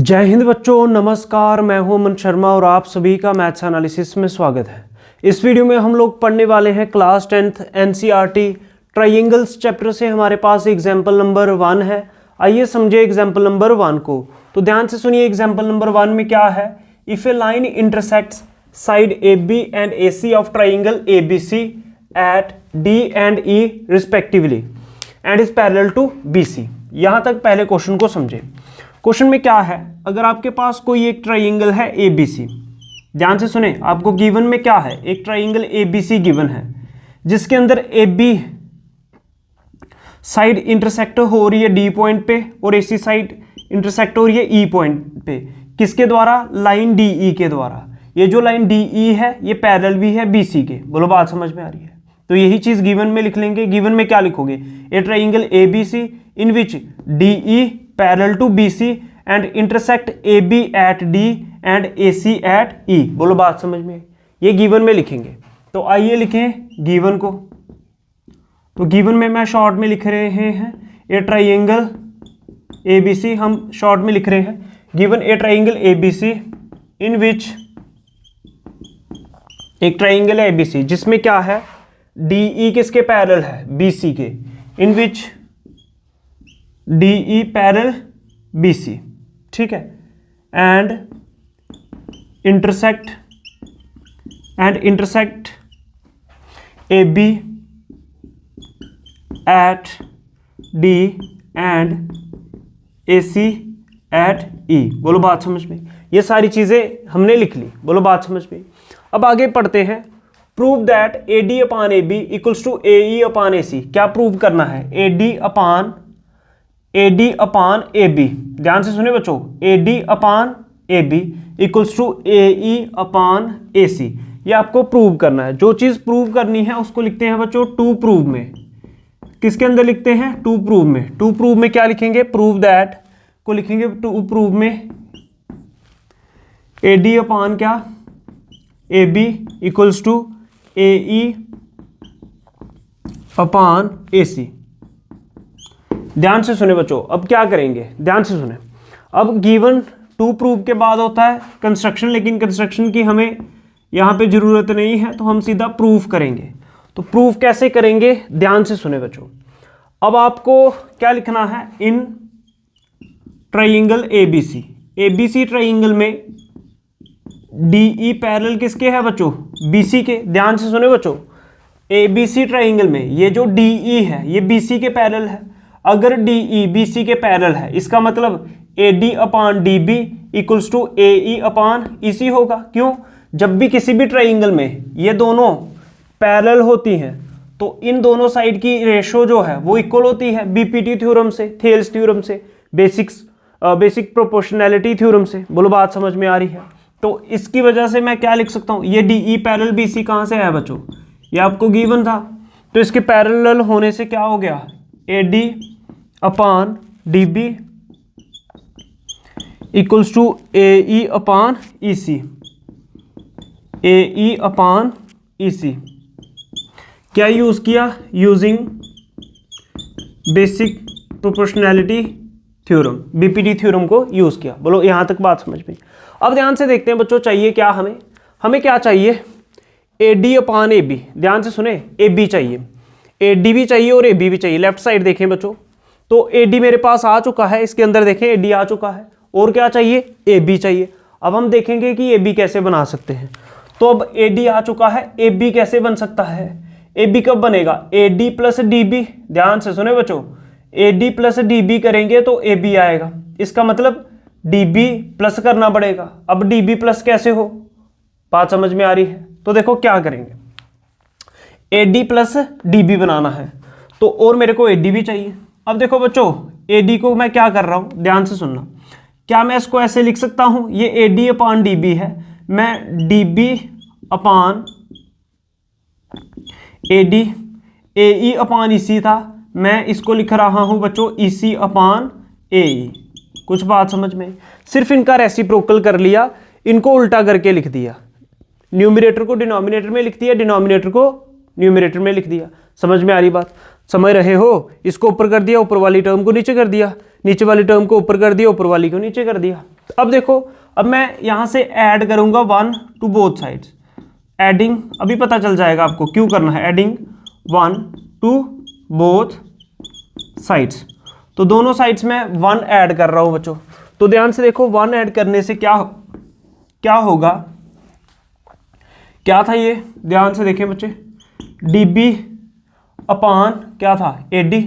जय हिंद बच्चों, नमस्कार। मैं हूं अमन शर्मा और आप सभी का मैथ्स एनालिसिस में स्वागत है। इस वीडियो में हम लोग पढ़ने वाले हैं class 10th NCERT triangles chapter से। हमारे पास एग्जाम्पल नंबर 1 है। आइए समझे एग्जाम्पल नंबर 1 को। तो ध्यान से सुनिए, एग्जाम्पल नंबर 1 में क्या है। If a line intersects side A B and A C of triangle A B C at D and E respectively and is parallel to B C. यहां तक पहले क्वेश्चन को समझे। क्वेश्चन में क्या है, अगर आपके पास कोई एक ट्राइंगल है ए बी सी, ध्यान से सुने, आपको गिवन में क्या है, एक triangle A B C given है जिसके अंदर ए बी साइड इंटरसेक्ट हो रही है डी पॉइंट पे और ए सी साइड इंटरसेक्ट हो रही है ई पॉइंट पे। किसके द्वारा? लाइन डी ई के द्वारा। ये जो लाइन डी ई है ये पैरेलल भी है बी सी के। बोलो बात समझ में आ रही है? तो यही चीज गिवन में लिख लेंगे। गिवन में क्या लिखोगे, a triangle A B C in which D E parallel to B C and intersect A B at D and A C at E. बोलो बात समझ में? ये गिवन में लिखेंगे। तो आइए लिखें गिवन को। तो गिवन में मैं शॉर्ट में लिख रहे हैं ए ट्राइंगल ए बी सी, हम शॉर्ट में लिख रहे हैं given a triangle A B C in which, एक ट्राइंगल है ए बी सी जिसमें क्या है, डी ई किसके पैरेलल है, बी सी के। In which D E parallel B C, ठीक है, and intersect A B at D and A C at E. बोलो बात समझ में? ये सारी चीजें हमने लिख ली। बोलो बात समझ में? अब आगे पढ़ते हैं। Prove that A D upon A B equals to A E upon A C. क्या प्रूव करना है? A D upon A B. ध्यान से सुने बच्चों, A D upon A B equals to A E upon A C. ये आपको prove करना है। जो चीज प्रूव करनी है उसको लिखते हैं बच्चों टू प्रूव में। किसके अंदर लिखते हैं? टू प्रूव में। टू प्रूव में क्या लिखेंगे? प्रूव दैट को लिखेंगे टू प्रूव में ए डी अपान क्या, ए B equals to A E upon A सी। ध्यान से सुने बच्चों, अब क्या करेंगे, ध्यान से सुने। अब गिवन टू प्रूव के बाद होता है कंस्ट्रक्शन, लेकिन कंस्ट्रक्शन की हमें यहां पे जरूरत नहीं है, तो हम सीधा प्रूफ करेंगे। तो प्रूफ कैसे करेंगे, ध्यान से सुने बच्चों। अब आपको क्या लिखना है, in triangle A B C, A B C triangle में डी ई पैरेलल किसके है बच्चों, बी सी के। ध्यान से सुने बच्चों, ए बी सी ट्राइंगल में ये जो डी ई है ये बी सी के पैरेलल है। अगर डी ई बी सी के पैरेलल है, इसका मतलब A D upon D B equals to A E upon E C होगा। क्यों? जब भी किसी भी ट्राइंगल में ये दोनों पैरेलल होती हैं तो इन दोनों साइड की रेशो जो है वो इक्वल होती है, बीपीटी थ्योरम से, थेल्स थ्योरम से, बेसिक प्रोपोर्शनैलिटी थ्योरम से। बोलो बात समझ में आ रही है? तो इसकी वजह से मैं क्या लिख सकता हूं, ये D E parallel B C कहां से है बच्चों, ये आपको गिवन था। तो इसके पैरेलल होने से क्या हो गया, A D upon D B equals to A E upon E C, A E upon E C. क्या यूज किया? Using basic proportionality theorem, BPT theorem को यूज किया। बोलो यहां तक बात समझ में? अब ध्यान से देखते हैं बच्चों, चाहिए क्या हमें क्या चाहिए, ए डी अपान ए बी। ध्यान से सुने, ए बी चाहिए, ए डी भी चाहिए और ए बी भी चाहिए। लेफ्ट साइड देखें बच्चों, तो ए डी मेरे पास आ चुका है, इसके अंदर देखें ए डी आ चुका है, और क्या चाहिए, ए बी चाहिए। अब हम देखेंगे कि ए बी कैसे बना सकते हैं। तो अब ए डी आ चुका है, ए बी कैसे बन सकता है, ए बी कब बनेगा, A D plus D B. ध्यान से सुने बच्चों, A D plus D B करेंगे तो ए बी आएगा, इसका मतलब डी बी प्लस करना पड़ेगा। अब डी बी प्लस कैसे हो, बात समझ में आ रही है? तो देखो क्या करेंगे, A D plus D B बनाना है, तो और मेरे को ए डी भी चाहिए। अब देखो बच्चों, ए डी को मैं क्या कर रहा हूं, ध्यान से सुनना। क्या मैं इसको ऐसे लिख सकता हूं, ये A D upon D B है, मैं D B upon A D, A E upon E C था, मैं इसको लिख रहा हूं बच्चों ई सी अपान ए ई। कुछ बात समझ में? सिर्फ इनका रेसिप्रोकल कर लिया, इनको उल्टा करके लिख दिया, न्यूमरेटर को डिनोमिनेटर में लिख दिया, डिनोमिनेटर को न्यूमरेटर में लिख दिया। समझ में आ रही बात? समझ रहे हो? इसको ऊपर कर दिया, ऊपर वाली टर्म को नीचे कर दिया, नीचे वाली टर्म को ऊपर कर दिया, ऊपर वाली को नीचे कर दिया। अब देखो, अब मैं यहाँ से ऐड करूँगा 1 टू बोथ साइड्स, एडिंग अभी पता चल जाएगा आपको क्यों करना है, एडिंग 1 टू बोथ साइड्स। तो दोनों साइड्स में 1 ऐड कर रहा हूँ बच्चों। तो ध्यान से देखो 1 ऐड करने से क्या होगा, क्या था ये, ध्यान से देखें बच्चे, dB अपान क्या था, AD।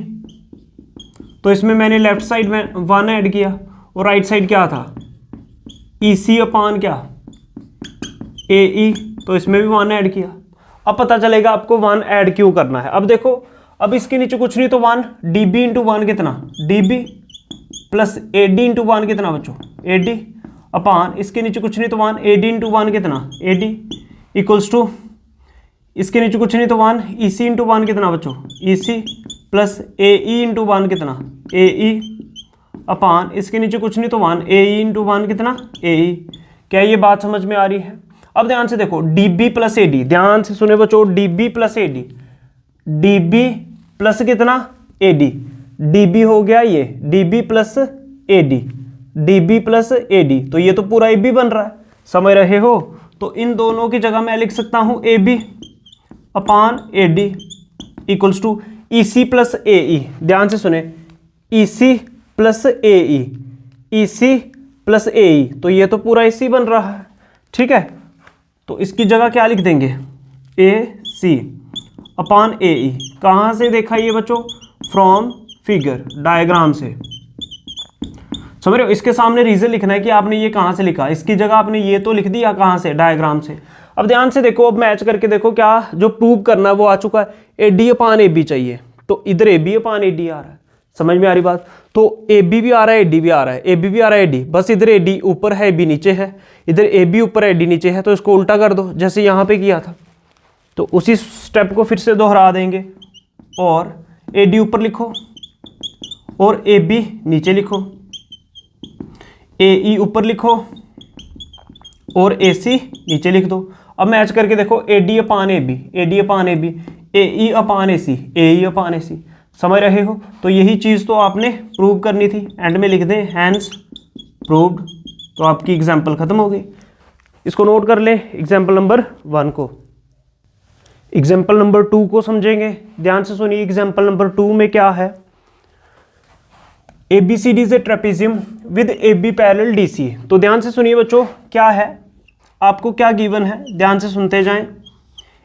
तो इसमें मैंने लेफ्ट साइड में 1 ऐड किया और राइट साइड क्या था, EC अपान क्या, AE। तो इसमें भी 1 ऐड किया। अब पता चलेगा आपको 1 ऐड क्यों करना है। अब देखो, अब इसके नीचे कुछ नहीं तो 1, dB इंटू 1 कितना, dB प्लस AD इंटू 1 कितना बच्चों, AD अपान इसके नीचे कुछ नहीं तो 1, AD इंटू 1 कितना, AD इक्वल्स टू इसके नीचे कुछ नहीं तो 1, EC इंटू 1 कितना बच्चों, EC प्लस AE इंटू 1 कितना, AE अपान इसके नीचे कुछ नहीं तो 1, AE इंटू 1 कितना, AE। क्या ये बात समझ में आ रही है। अब ध्यान से देखो dB प्लस AD, ध्यान से सुने बच्चों, dB plus AD, dB plus कितना, AD, dB हो गया ये dB plus AD, dB plus AD। तो ये तो पूरा AB बन रहा है, समझ रहे हो। तो इन दोनों की जगह मैं लिख सकता हूँ AB upon AD equals to EC plus AE। ध्यान से सुने, EC plus AE, EC plus AE। तो ये तो पूरा AC बन रहा है, ठीक है। तो इसकी जगह क्या लिख देंगे, AC अपान AE। कहाँ से देखा ये बच्चों, फ्रॉम फिगर, डायग्राम से, समझ रहे हो। इसके सामने रीजन लिखना है कि आपने ये कहाँ से लिखा, इसकी जगह आपने ये तो लिख दिया कहाँ से, डायग्राम से। अब ध्यान से देखो, अब मैच करके देखो क्या जो प्रूव करना है वो आ चुका है, AD अपान AB चाहिए। तो इधर AB अपान AD आ रहा है, समझ में आ रही बात। तो AB भी आ रहा है, AD भी आ रहा है, AB भी आ रहा है, AD, बस इधर AD ऊपर है AB नीचे है, इधर AB ऊपर है AD नीचे है। तो इसको उल्टा कर दो जैसे यहाँ पे किया था। तो उसी स्टेप को फिर से दोहरा देंगे और AD ऊपर लिखो और AB नीचे लिखो, AE ऊपर लिखो और AC नीचे लिख दो। अब मैच करके देखो, AD अपान AB, AD अपान AB, AE अपान AC, AE अपान AC, समझ रहे हो। तो यही चीज़ तो आपने प्रूव करनी थी। एंड में लिख दें हैंस प्रूव्ड, तो आपकी एग्जाम्पल खत्म हो गई। इसको नोट कर ले, एग्जाम्पल नंबर 1 को। एग्जाम्पल नंबर 2 को समझेंगे, ध्यान से सुनिए। एग्जाम्पल नंबर 2 में क्या है, ABCD is a trapezium with AB parallel DC। तो ध्यान से सुनिए बच्चों, क्या है आपको क्या गिवन है, ध्यान से सुनते जाएं।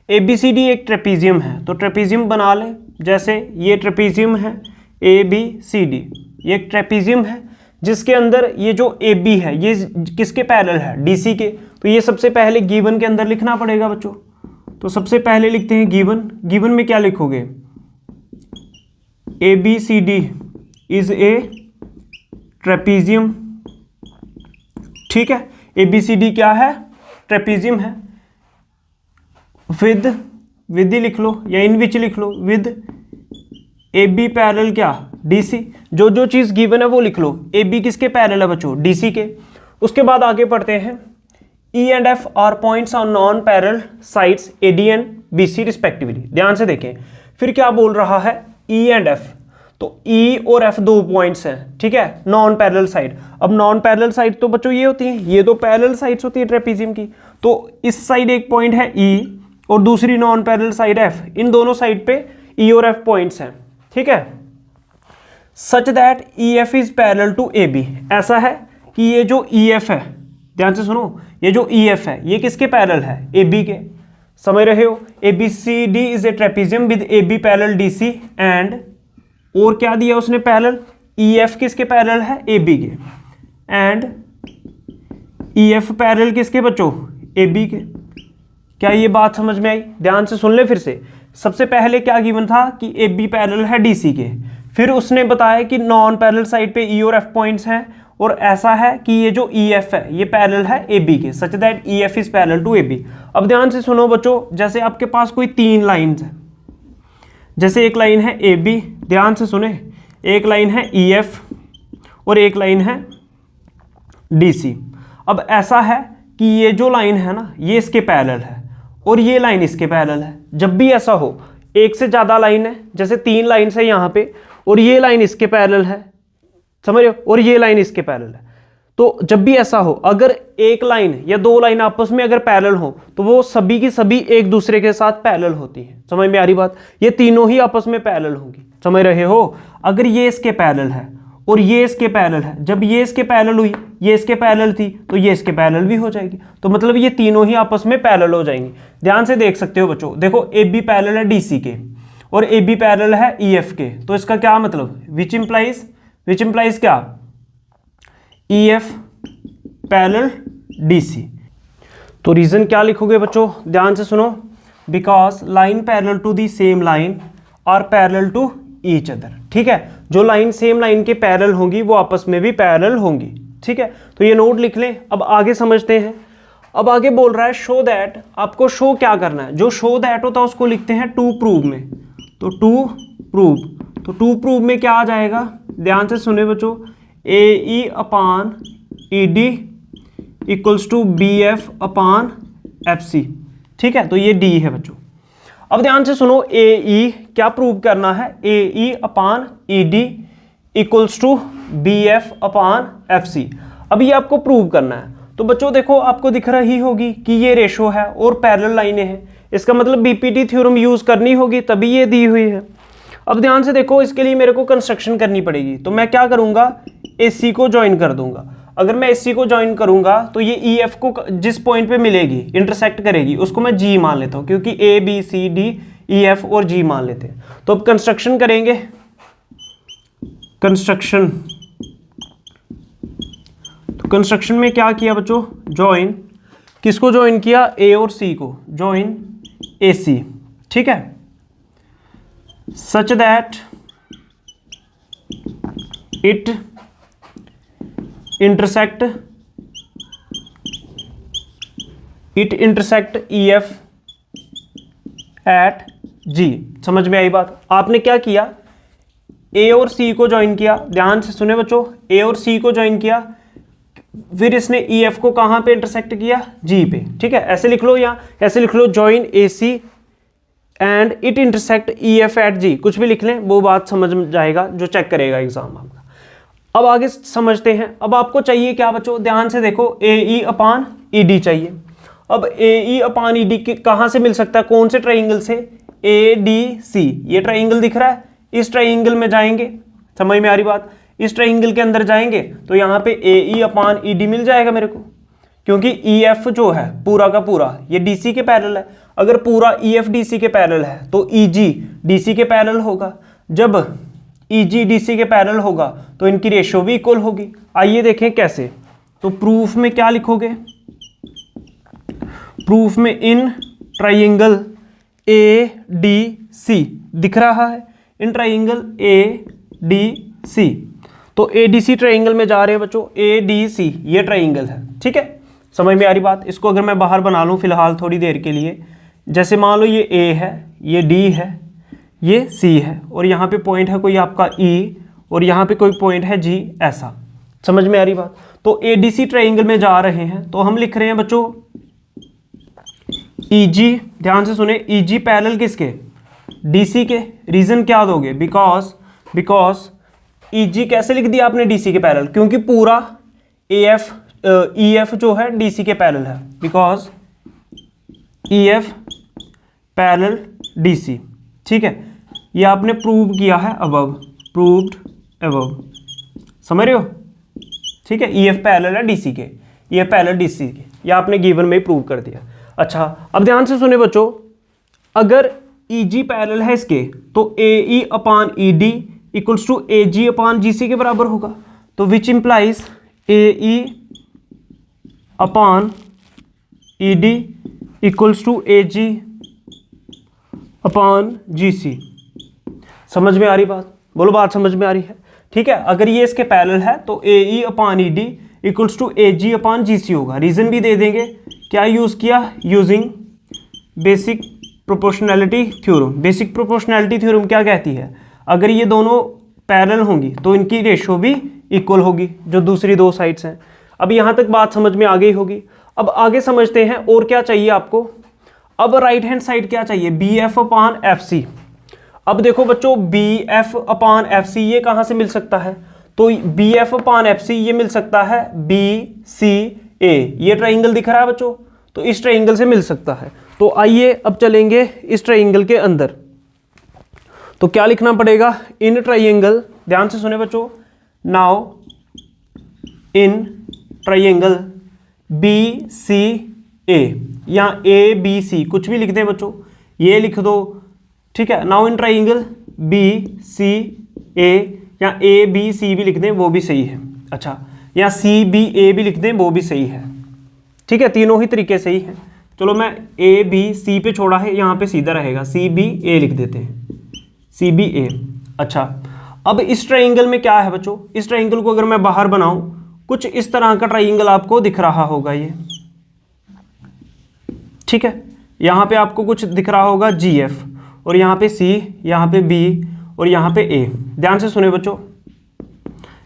ABCD एक ट्रेपेजियम है, तो ट्रेपेजियम बना लें। जैसे ये ट्रेपेजियम है ABCD, ये एक ट्रेपेजियम है जिसके अंदर ये जो AB है ये किसके पैरेलल है, DC के। तो ये सबसे पहले गिवन के अंदर लिखना पड़ेगा बच्चों। तो सबसे पहले लिखते हैं गिवन। गिवन में क्या लिखोगे, ABCD इज ए ट्रेपेजियम, ठीक है। ABCD क्या है, ट्रेपेजियम है। विद ही लिख लो या इन विच लिख लो, विद AB पैरेलल क्या, DC। जो जो चीज़ गिवन है वो लिख लो। AB किसके पैरेलल है बच्चों, DC के। उसके बाद आगे पढ़ते हैं, E and F are points on non parallel sides AD and BC respectively. ध्यान से देखें, फिर क्या बोल रहा है, E एंड F। तो E और F 2 पॉइंट्स हैं, ठीक है, नॉन पैरेलल साइड। अब नॉन पैरेलल साइड तो बच्चों ये होती हैं, ये तो पैरेलल साइड्स होती है ट्रेपेजियम की। तो इस साइड एक पॉइंट है E और दूसरी नॉन पैरेलल साइड F। इन दोनों साइड पे E और F पॉइंट्स हैं, ठीक है। Such that EF is parallel to AB। ऐसा है कि ये जो EF है, ध्यान से सुनो, ये जो EF है ये किसके पैरेलल है, AB के। समझ रहे हो। ABCD is a trapezium with AB parallel DC and, और क्या दिया उसने पैरेलल, EF किसके पैरेलल है, AB के, एंड EF पैरेलल किसके बच्चों, AB के। क्या ये बात समझ में आई, ध्यान से सुन ले फिर से। सबसे पहले क्या गिवन था कि AB पैरेलल है DC के, फिर उसने बताया कि नॉन पैरेलल साइड पे E और F पॉइंट्स हैं, और ऐसा है कि ये जो EF है ये पैरेलल है AB के, such that EF is parallel to AB। अब ध्यान से सुनो बच्चों, जैसे आपके पास कोई 3 लाइन्स हैं, जैसे एक लाइन है AB, ध्यान से सुने, एक लाइन है EF और एक लाइन है DC। अब ऐसा है कि ये जो लाइन है ना ये इसके पैरेलल है और ये लाइन इसके पैरेलल है। जब भी ऐसा हो, एक से ज़्यादा लाइन है, जैसे 3 लाइन है यहाँ पे और ये लाइन इसके पैरेलल है, समझ रहे हो, और ये लाइन इसके पैरेलल है, तो जब भी ऐसा हो, अगर एक लाइन या दो लाइन आपस में अगर पैरेलल हो तो वो सभी की सभी एक दूसरे के साथ पैरेलल होती हैं। समझ में आ रही बात? ये तीनों ही आपस में पैरेलल होंगी। समझ रहे हो? अगर ये इसके पैरेलल है और ये इसके पैरेलल है, जब ये इसके पैरेलल हुई, ये इसके पैरेलल थी, तो ये इसके पैरेलल भी हो जाएगी। तो मतलब ये तीनों ही आपस में पैरेलल हो जाएंगी। ध्यान से देख सकते हो बच्चों, देखो ए बी पैरेलल है डी सी के और ए बी पैरेलल है ई एफ के। तो इसका क्या मतलब, विच इंप्लाइज क्या, E F parallel D C. तो रीजन क्या लिखोगे बच्चों, ध्यान से सुनो, because line parallel to the same line are parallel to each other. ठीक है, जो लाइन सेम लाइन के पैरेलल होंगी वो आपस में भी पैरेलल होंगी। ठीक है, तो ये नोट लिख लें। अब आगे समझते हैं। अब आगे बोल रहा है शो दैट, आपको शो क्या करना है, जो शो दैट होता है उसको लिखते हैं टू प्रूव में। तो टू प्रूव में क्या आ जाएगा, ध्यान से सुने बच्चों, A E upon E D equals to B F upon F C. ठीक है, तो ये डी है बच्चों। अब ध्यान से सुनो, ए ई क्या प्रूव करना है, A E upon E D equals to B F upon F C. अब ये आपको प्रूव करना है। तो बच्चों देखो, आपको दिख रही होगी कि ये रेशो है और पैरेलल लाइनें हैं, इसका मतलब बीपीटी थ्योरम यूज करनी होगी, तभी ये दी हुई है। अब ध्यान से देखो, इसके लिए मेरे को कंस्ट्रक्शन करनी पड़ेगी। तो मैं क्या करूंगा, एसी को ज्वाइन कर दूंगा। अगर मैं एसी को ज्वाइन करूंगा तो ये ई एफ को जिस पॉइंट पे मिलेगी, इंटरसेक्ट करेगी, उसको मैं जी मान लेता हूं, क्योंकि A B C D E F और जी मान लेते हैं। तो अब कंस्ट्रक्शन करेंगे, कंस्ट्रक्शन। तो कंस्ट्रक्शन में क्या किया बच्चों, ज्वाइन, किसको ज्वाइन किया, ए और सी को, ज्वाइन ए सी। ठीक है, such that it intersect E F at G. समझ में आई बात? आपने क्या किया, ए और सी को ज्वाइन किया। ध्यान से सुने बच्चों, ए और सी को ज्वाइन किया, फिर इसने ई एफ को कहां पे इंटरसेक्ट किया, जी पे। ठीक है, ऐसे लिख लो या ऐसे लिख लो, join A C and it intersect E F at G. कुछ भी लिख लें, वो बात समझ जाएगा जो चेक करेगा एग्जाम आपका। अब आगे समझते हैं। अब आपको चाहिए क्या बच्चों, ध्यान से देखो, ए ई अपान ई डी चाहिए। अब ए ई अपान ई डी कहां से मिल सकता है, कौन से ट्राइंगल से, ए डी सी। ये ट्राइंगल दिख रहा है, इस ट्राइंगल में जाएंगे। समझ में आ रही बात? इस ट्राइंगल के अंदर जाएंगे तो यहाँ पे ए ई अपान ई डी मिल जाएगा मेरे को, क्योंकि ई एफ जो है पूरा का पूरा ये डी सी के पैरेलल है। अगर पूरा ई एफ डी सी के पैरेलल है तो ई जी डी सी के पैरेलल होगा। जब ई जी डी सी के पैरेलल होगा तो इनकी रेशो भी इक्वल होगी। आइए देखें कैसे। तो प्रूफ में क्या लिखोगे, प्रूफ में इन ट्राइंगल ए डी सी दिख रहा है, in triangle A D C. तो ए डी सी ट्राइंगल में जा रहे हैं बच्चों, ए डी सी ये ट्राइंगल है। ठीक है, समझ में आ रही बात? इसको अगर मैं बाहर बना लूं फिलहाल थोड़ी देर के लिए, जैसे मान लो ये ए है, ये डी है, ये सी है, और यहाँ पे पॉइंट है कोई आपका ई, और यहाँ पे कोई पॉइंट है जी, ऐसा। समझ में आ रही बात? तो ए डी सी ट्राइंगल में जा रहे हैं तो हम लिख रहे हैं बच्चों ई जी। ध्यान से सुने, ई जी पैरेलल किसके, डी सी के। रीजन क्या दोगे, बिकॉज ई जी कैसे लिख दिया आपने, डी सी के पैरेलल, क्योंकि पूरा ए एफ ई एफ जो है डी सी के पैरेलल है, because E F parallel D C. ठीक है, ये आपने प्रूव किया है अबव, प्रूव्ड अबव। समझ रहे हो? ठीक है, ई एफ पैरेलल है डी सी के, E F parallel D C के, ये आपने गिवन में ही प्रूव कर दिया। अच्छा, अब ध्यान से सुने बच्चों, अगर ई जी पैरेलल है इसके तो A E upon E D equals to A G upon G C के बराबर होगा। तो which implies A E upon E D equals to A G upon G C. समझ में आ रही बात? बोलो, बात समझ में आ रही है? ठीक है, अगर ये इसके पैरेलल है तो A E upon E D equals to A G upon G सी होगा। रीजन भी दे देंगे, क्या यूज किया, using basic proportionality theorem. Basic proportionality theorem क्या कहती है, अगर ये दोनों पैरेलल होंगी तो इनकी रेशो भी इक्वल होगी, जो दूसरी दो साइड्स हैं। अब यहाँ तक बात समझ में आ गई होगी। अब आगे समझते हैं और क्या चाहिए आपको। अब राइट हैंड साइड क्या चाहिए, B F upon F C. अब देखो बच्चों, बी एफ अपान एफ सी ये कहाँ से मिल सकता है, तो बी एफ अपान एफ सी ये मिल सकता है बी सी ए, ये ट्राइंगल दिख रहा है बच्चों, तो इस ट्राइंगल से मिल सकता है। तो आइए अब चलेंगे इस ट्राइंगल के अंदर। तो क्या लिखना पड़ेगा, इन ट्राइंगल, ध्यान से सुने बच्चों, now in triangle B C A, या ए बी सी कुछ भी लिख दें बच्चों, ये लिख दो, ठीक है। Now in triangle B C A, या ए बी सी भी लिख दें वो भी सही है, अच्छा, या सी बी ए भी लिख दें वो भी सही है, ठीक है, तीनों ही तरीके सही है। चलो मैं ए बी सी पे छोड़ा है, यहाँ पे सीधा रहेगा, सी बी ए लिख देते हैं, सी बी ए। अच्छा, अब इस ट्राइंगल में क्या है बच्चों, इस ट्राइंगल को अगर मैं बाहर बनाऊं, कुछ इस तरह का ट्राइंगल आपको दिख रहा होगा ये, ठीक है। यहाँ पे आपको कुछ दिख रहा होगा जी एफ, और यहाँ पे सी, यहाँ पे बी, और यहाँ पे ए। ध्यान से सुने बच्चों,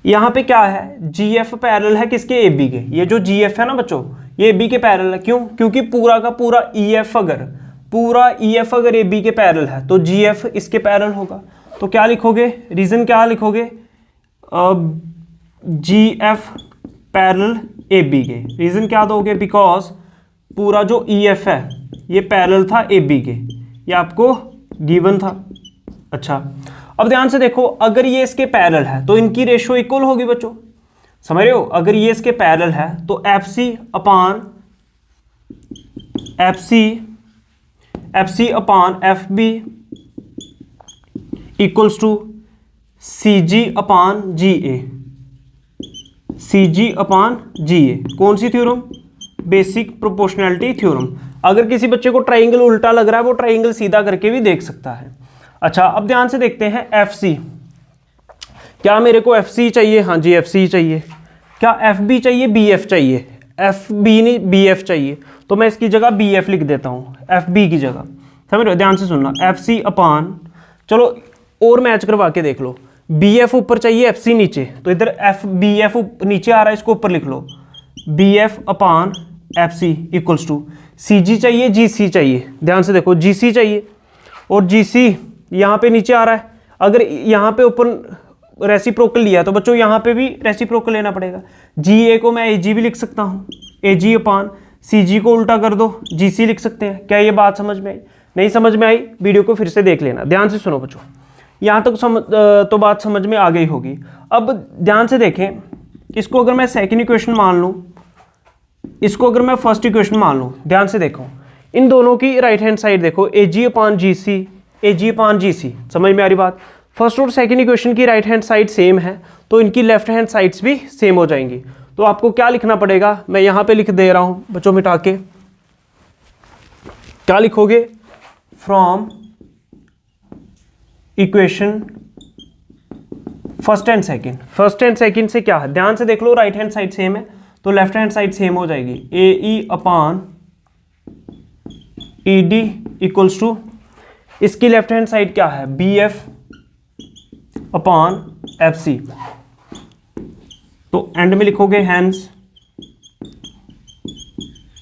यहाँ पे क्या है, जी एफ पैरेलल है किसके, ए बी के। ये जो जी एफ है ना बच्चों, ये ए बी के पैरेलल है, क्यों, क्योंकि पूरा का पूरा ई एफ अगर ए बी के पैरेलल है तो जी एफ इसके पैरेलल होगा। तो क्या लिखोगे, रीजन क्या लिखोगे, जी एफ पैरेलल ए बी के, रीजन क्या दोगे, बिकॉज पूरा जो ई एफ है ये पैरेलल था ए बी के, ये आपको गिवन था। अच्छा, अब ध्यान से देखो, अगर ये इसके पैरेलल है तो इनकी रेशियो इक्वल होगी बच्चों, समझ रहे हो। अगर ये इसके पैरेलल है तो F C upon F B equals to C G upon G A, C G upon G A. कौन सी थ्योरम, बेसिक प्रोपोर्शनैलिटी थ्योरम। अगर किसी बच्चे को ट्राइंगल उल्टा लग रहा है वो ट्राइंगल सीधा करके भी देख सकता है। अच्छा, अब ध्यान से देखते हैं एफ सी, क्या मेरे को एफ सी चाहिए, हाँ जी एफ सी चाहिए। क्या एफ बी चाहिए, बी एफ चाहिए, एफ बी नहीं बी एफ चाहिए, तो मैं इसकी जगह बी एफ लिख देता हूँ, एफ बी की जगह, समझ रहे हो। ध्यान से सुनना, एफ सी अपान, चलो और मैच करवा के देख लो, बी एफ ऊपर चाहिए एफ सी नीचे, तो इधर एफ बी एफ नीचे आ रहा है, इसको ऊपर लिख लो, B F upon F C equals to C G चाहिए, जी सी चाहिए। ध्यान से देखो, जी सी चाहिए और जी सी यहाँ पे नीचे आ रहा है। अगर यहाँ पे ऊपर रेसिप्रोकल लिया तो बच्चों यहाँ पे भी रेसिप्रोकल लेना पड़ेगा। जी ए को मैं ए जी भी लिख सकता हूँ, ए जी अपान सी जी को उल्टा कर दो, जी सी लिख सकते हैं। क्या ये बात समझ में आई? नहीं समझ में आई, वीडियो को फिर से देख लेना। ध्यान से सुनो बच्चों, यहाँ तक तो बात समझ में आ गई होगी। अब ध्यान से देखें, इसको अगर मैं सेकेंड इक्वेशन मान लूँ, इसको अगर मैं फर्स्ट इक्वेशन मान लूँ, ध्यान से देखो, इन दोनों की राइट हैंड साइड देखो, ए जी अपान जी सी, ए जी अपान जी सी, समझ में आ रही बात। फर्स्ट और सेकेंड इक्वेशन की राइट हैंड साइड सेम है तो इनकी लेफ्ट हैंड साइड्स भी सेम हो जाएंगी। तो आपको क्या लिखना पड़ेगा, मैं यहाँ पे लिख दे रहा हूँ बच्चों मिटा के। क्या लिखोगे, from equation first and second. First and second से क्या है, ध्यान से देख लो, राइट हैंड साइड सेम है तो लेफ्ट हैंड साइड सेम हो जाएगी, ए E upon E D equals to, इसकी लेफ्ट हैंड साइड क्या है, बी एफ अपान एफ सी। तो एंड में लिखोगे हैंस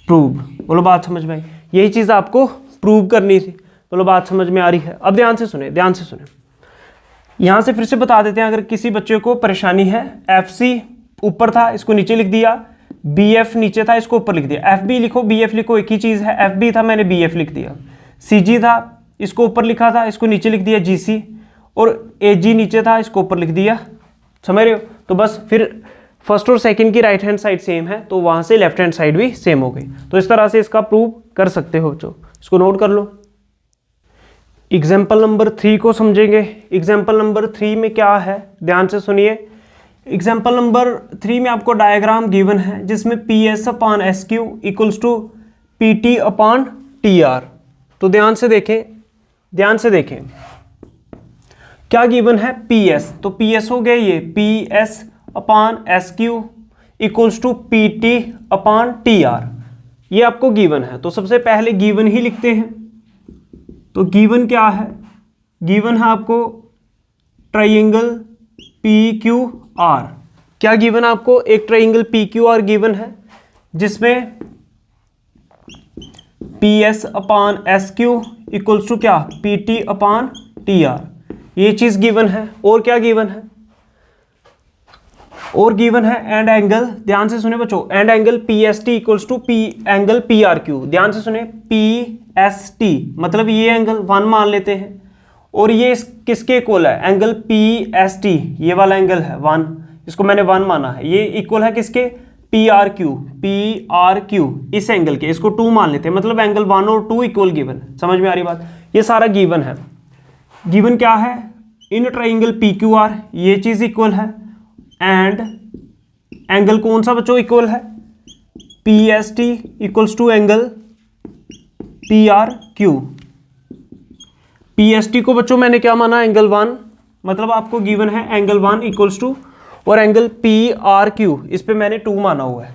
प्रूव। बोलो बात समझ में आई? यही चीज आपको प्रूव करनी थी। बोलो बात समझ में आ रही है? अब ध्यान से सुने, ध्यान से सुने, यहां से फिर से बता देते हैं। अगर किसी बच्चे को परेशानी है, एफ सी ऊपर था इसको नीचे लिख दिया, बी एफ नीचे था इसको ऊपर लिख दिया, एफ बी लिखो बी एफ लिखो एक ही चीज है, एफ बी था मैंने बी एफ लिख दिया, सी जी था इसको ऊपर लिखा था इसको नीचे लिख दिया जी सी, और ए जी नीचे था इसको ऊपर लिख दिया, समझ रहे हो। तो बस फिर फर्स्ट और सेकंड की राइट हैंड साइड सेम है तो वहां से लेफ्ट हैंड साइड भी सेम हो गई। तो इस तरह से इसका प्रूव कर सकते हो बच्चों, इसको नोट कर लो। एग्जाम्पल नंबर 3 को समझेंगे। एग्जाम्पल नंबर 3 में क्या है, ध्यान से सुनिए। एग्जाम्पल नंबर 3 में आपको डायग्राम गिवन है जिसमें P S upon S Q equals to P T upon T R. तो ध्यान से देखें, ध्यान से देखें क्या गिवन है, पी एस, तो पी एस हो गया ये P S upon S Q equals to P T upon T R, ये आपको गिवन है। तो सबसे पहले गिवन ही लिखते हैं। तो गिवन क्या है, गिवन है आपको ट्राइंगल पी क्यू आर। क्या गिवन है आपको, एक triangle P Q R given है जिसमें P S upon S Q equals to क्या, P T upon T R, ये चीज गिवन है। और क्या गिवन है, और गिवन है एंड एंगल, ध्यान से सुने बच्चों, and angle P S T equals to P angle P R Q. ध्यान से सुने, पी एस टी मतलब ये एंगल 1 मान लेते हैं और ये किसके इक्वल है, एंगल पी एस टी, ये वाला एंगल है 1, इसको मैंने 1 माना है, ये इक्वल है किसके, पी आर क्यू इस एंगल के, इसको 2 मान लेते हैं, मतलब एंगल 1 और 2 इक्वल गिवन। समझ में आ रही बात, ये सारा गिवन है। गिवन क्या है, in triangle P Q are ये चीज इक्वल है एंड एंगल कौन सा बच्चों इक्वल है, P S T equals to angle P R Q. P S T को बच्चों मैंने क्या माना, एंगल 1, मतलब आपको गिवन है एंगल 1 इक्वल्स टू, और एंगल पी आर क्यू इस पे मैंने 2 माना हुआ है,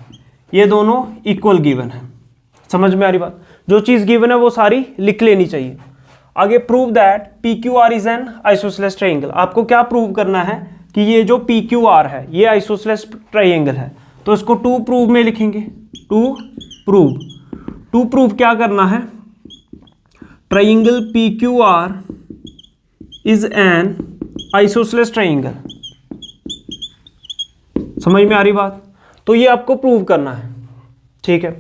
ये दोनों इक्वल गिवन है। समझ में आ रही बात, जो चीज गिवन है वो सारी लिख लेनी चाहिए। आगे prove that P Q are is an isosceles triangle. आपको क्या प्रूव करना है कि ये जो पी क्यू आर है ये आइसोसेलेस ट्राइंगल है, तो इसको टू प्रूव में लिखेंगे। टू प्रूव क्या करना है, triangle P Q are is an isosceles triangle. समझ में आ रही बात, तो ये आपको प्रूव करना है, ठीक है।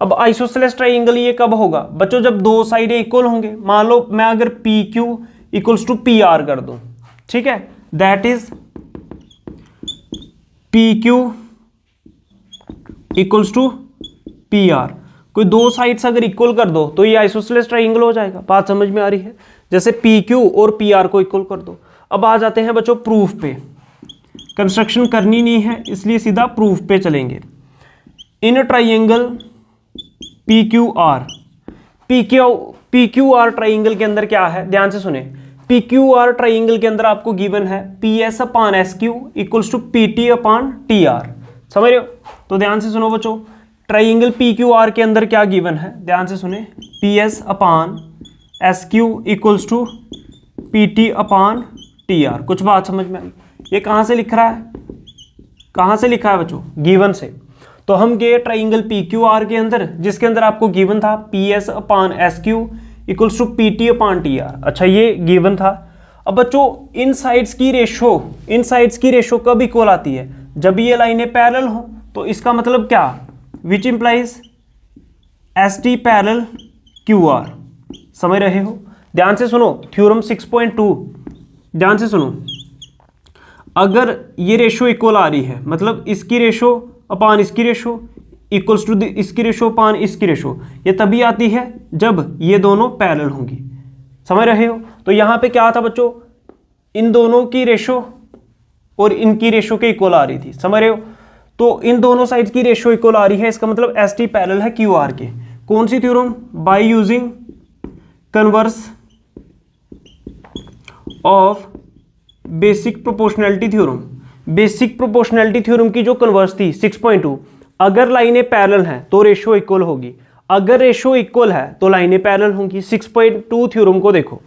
अब आइसोसेलेस ट्राइंगल ये कब होगा बच्चों, जब दो साइडें इक्वल होंगे। मान लो मैं अगर P Q equals to P R कर दूं, ठीक है, that is P Q equals to P R. कोई दो साइड्स अगर इक्वल कर दो तो ये आइसोसेलेस ट्राइंगल हो जाएगा। बात समझ में आ रही है, जैसे पी क्यू और पी आर को इक्वल कर दो। अब आ जाते हैं बच्चों प्रूफ पे, कंस्ट्रक्शन करनी नहीं है इसलिए सीधा प्रूफ पे चलेंगे। In triangle P Q R triangle के अंदर क्या है, ध्यान से सुने, पी क्यू आर ट्राइंगल के अंदर आपको गिवन है P S upon S Q equals to P T upon T R. समझ रहे हो, तो ध्यान से सुनो बच्चों, ट्राइंगल पी क्यू आर के अंदर क्या गिवन है, ध्यान से सुने, P S upon S Q equals to P T upon T R. कुछ बात समझ में आई, ये कहाँ से लिख रहा है, कहाँ से लिखा है बच्चों, गिवन से। तो हम गए ट्राइंगल पी क्यू आर के अंदर जिसके अंदर आपको गिवन था P S upon S Q equals to P T upon T R. अच्छा ये गिवन था। अब बच्चों इन साइड्स की रेशो कब इक्वल आती है, जब ये लाइनें पैरेलल हो। तो इसका मतलब क्या, which implies S T parallel Q R. समझ रहे हो, ध्यान से सुनो, थ्योरम 6.2 ध्यान से सुनो, अगर ये रेशो इक्वल आ रही है मतलब इसकी रेशो अपान इसकी रेशो इक्वल्स टू इसकी रेशो अपान इसकी रेशो, ये तभी आती है जब ये दोनों पैरेलल होंगी। समझ रहे हो, तो यहाँ पे क्या था बच्चों, इन दोनों की रेशो और इनकी रेशो के इक्वल आ रही थी। समझ रहे हो, तो इन दोनों साइड की रेशो इक्वल आ रही है, इसका मतलब एस टी पैरेलल है क्यू आर के। कौन सी theorem, by using converse of basic proportionality theorem. Basic proportionality theorem की जो कन्वर्स थी 6.2, अगर लाइनें पैरेलल हैं तो रेशो इक्वल होगी, अगर रेशो इक्वल है तो लाइनें पैरेलल होंगी। 6.2 थ्योरम को देखो।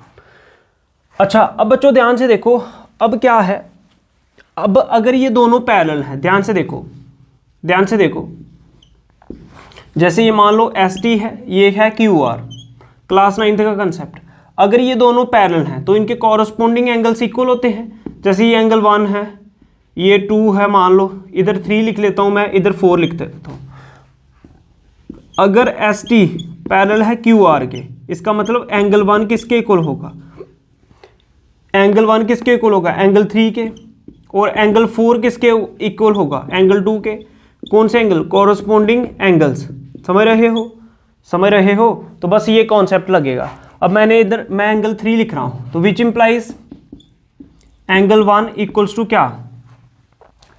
अच्छा अब बच्चों ध्यान से देखो, अब क्या है, अब अगर ये दोनों पैरेलल हैं, ध्यान से देखो, ध्यान से देखो, जैसे ये मान लो एस टी है, ये है क्यू आर, क्लास 9th का कंसेप्ट। अगर ये दोनों पैरेलल हैं तो इनके कॉरस्पॉन्डिंग एंगल्स इक्वल होते हैं। जैसे ये एंगल 1 है, ये 2 है, मान लो इधर 3 लिख लेता हूं मैं, इधर 4 लिख देता हूं। अगर एस टी पैरेलल है क्यू आर के, इसका मतलब एंगल 1 किसके इक्वल होगा, एंगल 1 किसके इक्वल होगा, एंगल 3 के, और एंगल 4 किसके इक्वल होगा, एंगल 2 के। कौन से एंगल, कॉरस्पॉन्डिंग एंगल्स। समझ रहे हो, समझ रहे हो, तो बस ये कॉन्सेप्ट लगेगा। अब मैंने इधर मैं एंगल 3 लिख रहा हूं, तो which implies angle 1 equals to क्या,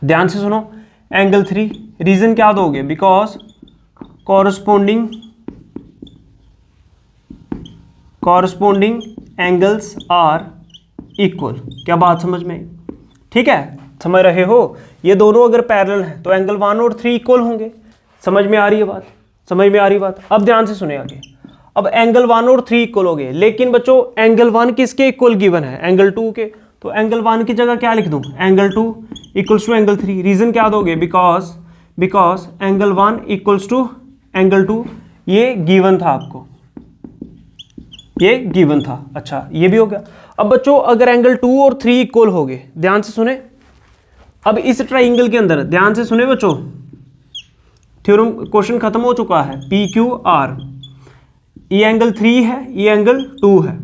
ध्यान से सुनो, एंगल 3। रीजन क्या दोगे, because corresponding angles are equal. क्या बात समझ में आई, ठीक है, समझ रहे हो, ये दोनों अगर पैरेलल हैं तो एंगल 1 और 3 इक्वल होंगे। समझ में आ रही है बात, समझ में आ रही बात। अब ध्यान से सुने आगे, अब एंगल 1 और 3 इक्वल हो गए, लेकिन बच्चों एंगल 1 किसके इक्वल गिवन है, एंगल 2 के। तो एंगल 1 की जगह क्या लिख दूं, angle 2 equals to angle 3। Reason क्या दोगे, because angle 1 equals to angle 2, ये गिवन था आपको, ये गिवन था। अच्छा ये भी हो गया। अब बच्चों अगर एंगल 2 और 3 इक्वल हो गए, ध्यान से सुने, अब इस ट्राइंगल के अंदर ध्यान से सुने बच्चों, थ्योरम क्वेश्चन खत्म हो चुका है। पी क्यू आर, ये एंगल 3 है, ये एंगल 2 है,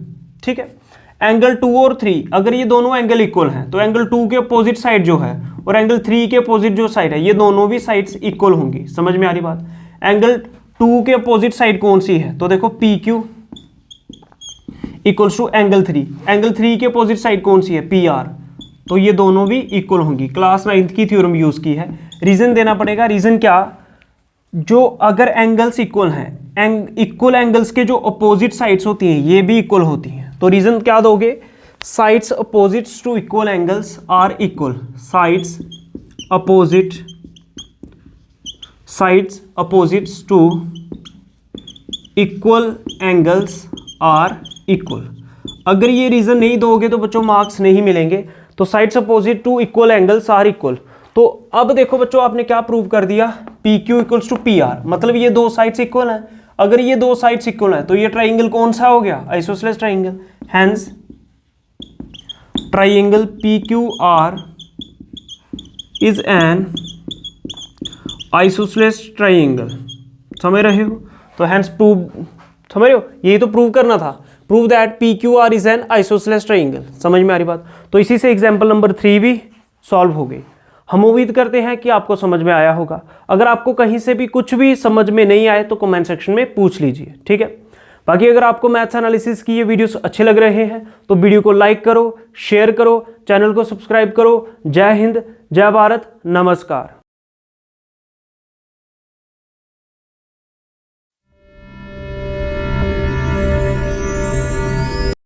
ठीक है। एंगल 2 और 3 अगर ये दोनों एंगल इक्वल हैं तो एंगल 2 के अपोजिट साइड जो है और एंगल 3 के अपोजिट जो साइड है, ये दोनों भी साइड्स इक्वल होंगी। समझ में आ रही बात? एंगल 2 के अपोजिट साइड कौन सी है? तो देखो P Q equals to angle 3, angle 3 के अपोजिट साइड कौन सी है? पी आर, तो ये दोनों भी इक्वल होंगी। क्लास 9th की थ्योरम यूज की है। रीजन देना पड़ेगा। रीजन क्या? जो अगर एंगल्स इक्वल हैं, इक्वल एंगल्स के जो अपोजिट साइड्स होती हैं ये भी इक्वल होती हैं। तो रीजन क्या दोगे? Sides opposites to equal angles are equal, sides opposites to equal angles are equal. अगर ये रीजन नहीं दोगे तो बच्चों मार्क्स नहीं मिलेंगे। तो sides opposite to equal angles are equal. तो अब देखो बच्चों, आपने क्या प्रूव कर दिया? P Q equals to P R, मतलब ये दो साइड्स इक्वल हैं। अगर ये दो साइड्स इक्वल हैं तो ये ट्राइंगल कौन सा हो गया? Isosceles triangle. Hence triangle P Q are is an isosceles triangle. समझ रहे हो? तो हेंस प्रूव, समझ रहे हो? यही तो प्रूव करना था। Prove that P Q are is an isosceles triangle. समझ में आ रही बात? तो इसी से एग्जाम्पल नंबर 3 भी सॉल्व हो गई। हम उम्मीद करते हैं कि आपको समझ में आया होगा। अगर आपको कहीं से भी कुछ भी समझ में नहीं आए तो कमेंट सेक्शन में पूछ लीजिए, ठीक है। बाकी अगर आपको मैथ्स एनालिसिस की ये वीडियोस अच्छे लग रहे हैं तो वीडियो को लाइक करो, शेयर करो, चैनल को सब्सक्राइब करो। जय हिंद, जय भारत, नमस्कार।